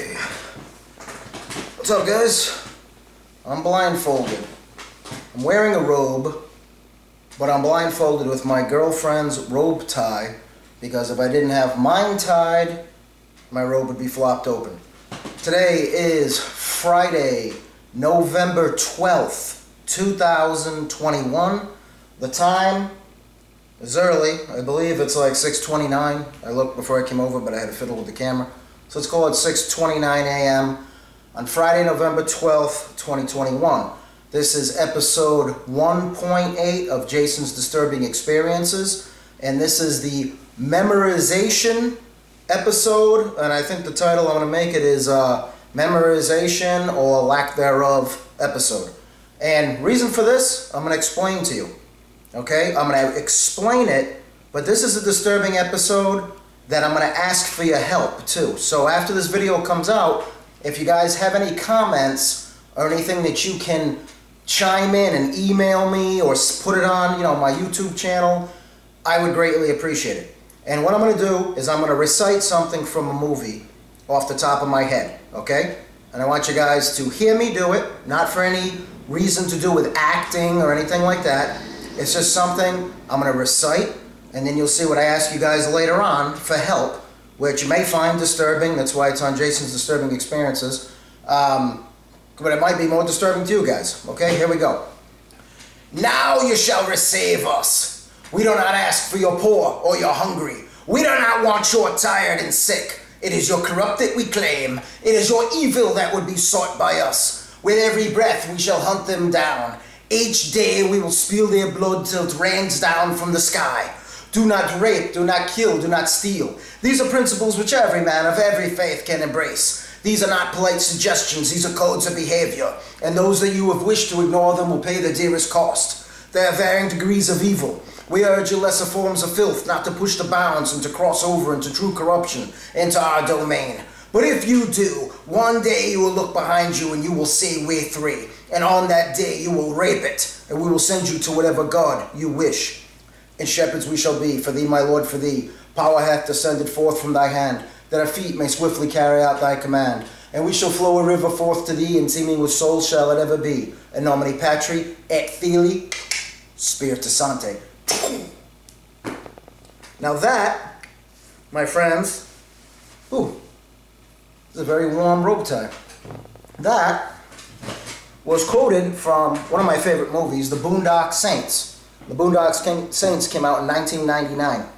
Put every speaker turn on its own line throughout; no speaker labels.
Okay. What's up, guys? I'm blindfolded. I'm wearing a robe, but I'm blindfolded with my girlfriend's robe tie because if I didn't have mine tied, my robe would be flopped open. Today is Friday, November 12th, 2021. The time is early. I believe it's like 6:29. I looked before I came over, but I had to fiddle with the camera. So let's call it 6:29 a.m. on Friday, November 12th, 2021. This is episode 1.8 of Jason's Disturbing Experiences, and this is the memorization episode, and I think the title I'm going to make it is Memorization or Lack Thereof episode. And reason for this, I'm going to explain to you. Okay? I'm going to explain it, but this is a disturbing episode that I'm going to ask for your help too. So after this video comes out, if you guys have any comments or anything that you can chime in and email me or put it on, my YouTube channel, I would greatly appreciate it. And what I'm going to do is I'm going to recite something from a movie off the top of my head, okay? And I want you guys to hear me do it, not for any reason to do with acting or anything like that. It's just something I'm going to recite, and then you'll see what I ask you guys later on for help, which you may find disturbing. That's why it's on Jason's Disturbing Experiences. But it might be more disturbing to you guys. Okay, here we go. Now you shall receive us. We do not ask for your poor or your hungry. We do not want your tired and sick. It is your corrupted we claim. It is your evil that would be sought by us. With every breath we shall hunt them down. Each day we will spill their blood till it rains down from the sky. Do not rape, do not kill, do not steal. These are principles which every man of every faith can embrace. These are not polite suggestions, these are codes of behavior. And those that you have wished to ignore them will pay the dearest cost. There are varying degrees of evil. We urge you lesser forms of filth not to push the bounds and to cross over into true corruption into our domain. But if you do, one day you will look behind you and you will see we three. And on that day you will rape it, and we will send you to whatever God you wish. And shepherds we shall be, for thee, my Lord, for thee. Power hath descended forth from thy hand, that our feet may swiftly carry out thy command. And we shall flow a river forth to thee, and teeming with souls shall it ever be. In nomine Patri, et Filii, Spiritus Sancti. Now that, my friends, this is a very warm robe tie. That was quoted from one of my favorite movies, The Boondock Saints. The Boondock Saints came out in 1999.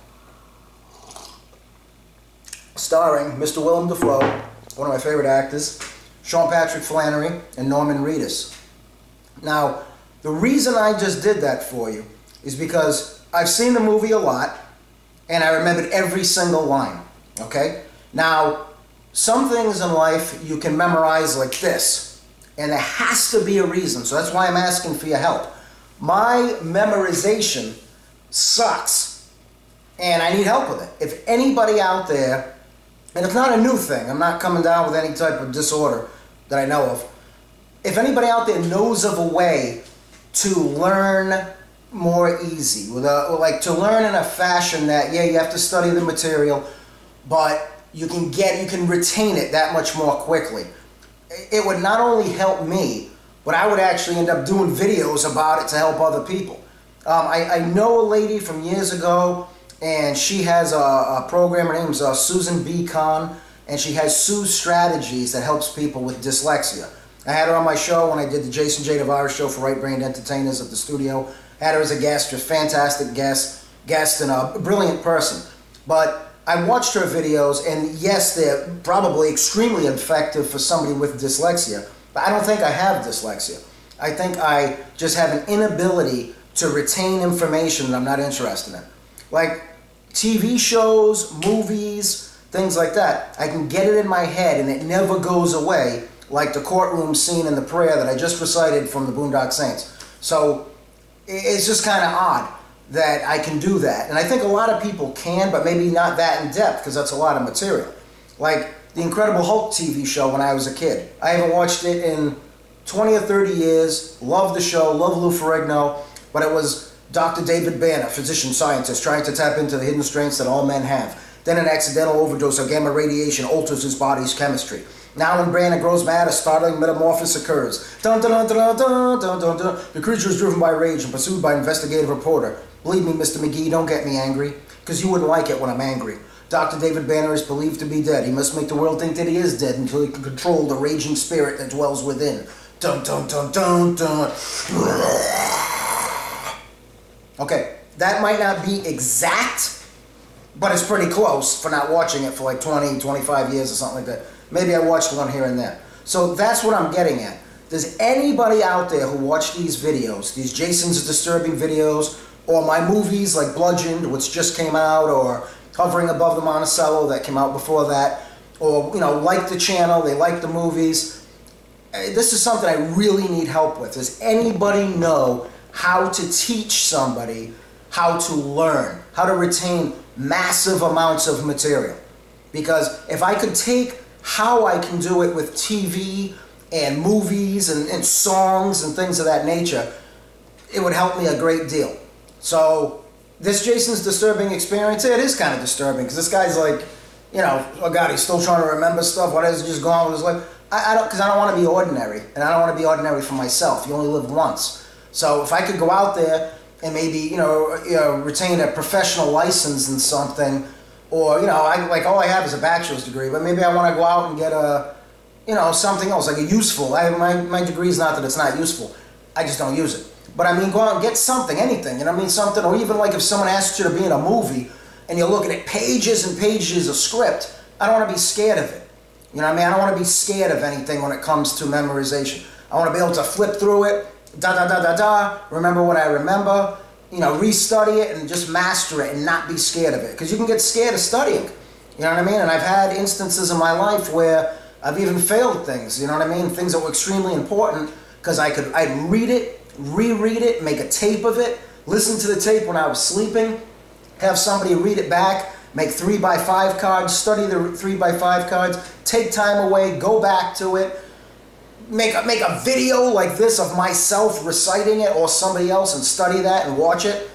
Starring Mr. Willem Dafoe, one of my favorite actors, Sean Patrick Flannery, and Norman Reedus. Now, the reason I just did that for you is because I've seen the movie a lot, and I remembered every single line, okay? Now, some things in life you can memorize like this, and there has to be a reason, so that's why I'm asking for your help. My memorization sucks, and I need help with it. If anybody out there, and it's not a new thing, I'm not coming down with any type of disorder that I know of. If anybody out there knows of a way to learn more easy, like to learn in a fashion that, yeah, you have to study the material, but you can retain it that much more quickly. It would not only help me, but I would actually end up doing videos about it to help other people. I know a lady from years ago, and she has a program. Her name's Susan B. Kahn, and she has Sue's Strategies that helps people with dyslexia. I had her on my show when I did the Jason J. Tavares show for Right Brained Entertainers at the studio. Had her as a guest, just fantastic guest and a brilliant person. But I watched her videos, and yes, they're probably extremely effective for somebody with dyslexia, but I don't think I have dyslexia. I think I just have an inability to retain information that I'm not interested in. Like TV shows, movies, things like that. I can get it in my head, and it never goes away, like the courtroom scene in the prayer that I just recited from the Boondock Saints. So it's just kind of odd that I can do that. And I think a lot of people can, but maybe not that in depth, because that's a lot of material. Like the Incredible Hulk TV show when I was a kid. I haven't watched it in 20 or 30 years. Love the show, love Lou Ferrigno, but it was Dr. David Banner, physician scientist, trying to tap into the hidden strengths that all men have. Then an accidental overdose of gamma radiation alters his body's chemistry. Now when Brandon grows mad, a startling metamorphosis occurs. Dun, dun, dun, dun, dun, dun, dun, dun. The creature is driven by rage and pursued by an investigative reporter. Believe me, Mr. McGee, don't get me angry, because you wouldn't like it when I'm angry. Dr. David Banner is believed to be dead. He must make the world think that he is dead until he can control the raging spirit that dwells within. Dun, dun, dun, dun, dun. Okay, that might not be exact, but it's pretty close for not watching it for like 20, 25 years or something like that. Maybe I watched one here and there. So that's what I'm getting at. Does anybody out there who watched these videos, these Jason's Disturbing videos, or my movies like Bludgeoned, which just came out, or Hovering Above the Monticello that came out before that, or, you know, like the channel, they like the movies. This is something I really need help with. Does anybody know how to teach somebody how to learn, how to retain massive amounts of material? Because if I could take how I can do it with TV and movies and songs and things of that nature, it would help me a great deal. So this Jason's Disturbing experience, it is kind of disturbing, because this guy's like, you know, oh God, he's still trying to remember stuff. What is he just going with his life? Because I don't want to be ordinary, and I don't want to be ordinary for myself. You only live once. So if I could go out there and maybe, you know, retain a professional license in something, or, you know, like all I have is a bachelor's degree, but maybe I want to go out and get a, you know, something else, like a useful. My degree is not that it's not useful. I just don't use it. But I mean, go out and get something, anything, you know what I mean? Something, or even like if someone asks you to be in a movie and you're looking at pages and pages of script, I don't want to be scared of it. You know what I mean? I don't want to be scared of anything when it comes to memorization. I want to be able to flip through it, remember what I remember, you know, restudy it and just master it and not be scared of it. Because you can get scared of studying, you know what I mean? And I've had instances in my life where I've even failed things, you know what I mean? Things that were extremely important, because I'd read it, reread it, make a tape of it, listen to the tape when I was sleeping, have somebody read it back, make 3x5 cards, study the 3x5 cards, take time away, go back to it, make a video like this of myself reciting it or somebody else and study that and watch it,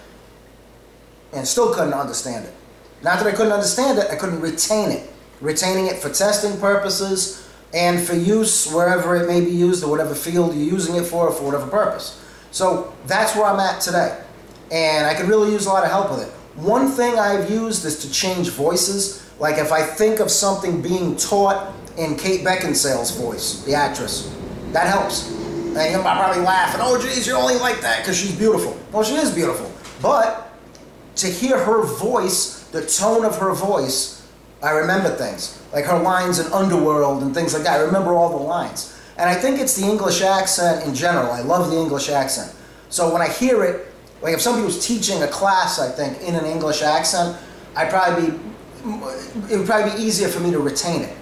and still couldn't understand it. Not that I couldn't understand it, I couldn't retain it. Retaining it for testing purposes and for use wherever it may be used, or whatever field you're using it for whatever purpose. So that's where I'm at today. And I could really use a lot of help with it. One thing I've used is to change voices. Like if I think of something being taught in Kate Beckinsale's voice, the actress, that helps. And you're probably laughing, oh geez, you're only like that because she's beautiful. Well, she is beautiful. But to hear her voice, the tone of her voice, I remember things. Like her lines in Underworld and things like that. I remember all the lines. And I think it's the English accent in general. I love the English accent. So when I hear it, like if somebody was teaching a class, I think, in an English accent, it would probably be easier for me to retain it.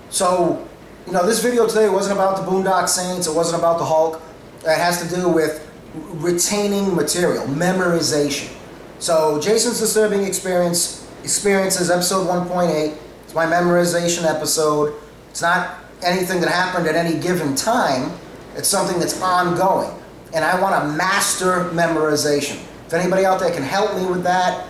So, you know, this video today wasn't about the Boondock Saints, it wasn't about the Hulk. It has to do with retaining material, memorization. So, Jason's Disturbing Experiences, episode 1.8. It's my memorization episode. It's not anything that happened at any given time. It's something that's ongoing. And I want to master memorization. If anybody out there can help me with that,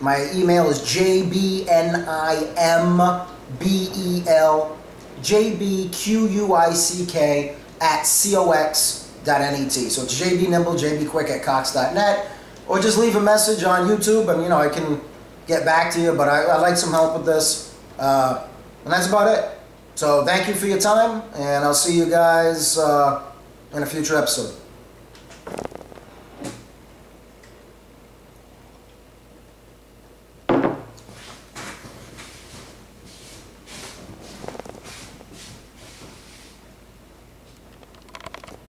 my email is jbnimbleJBQUICK@cox.net. So it's jbnimble, jbquick@cox.net. Or just leave a message on YouTube and, you know, I can get back to you. But I'd like some help with this. And that's about it. So thank you for your time, and I'll see you guys in a future episode.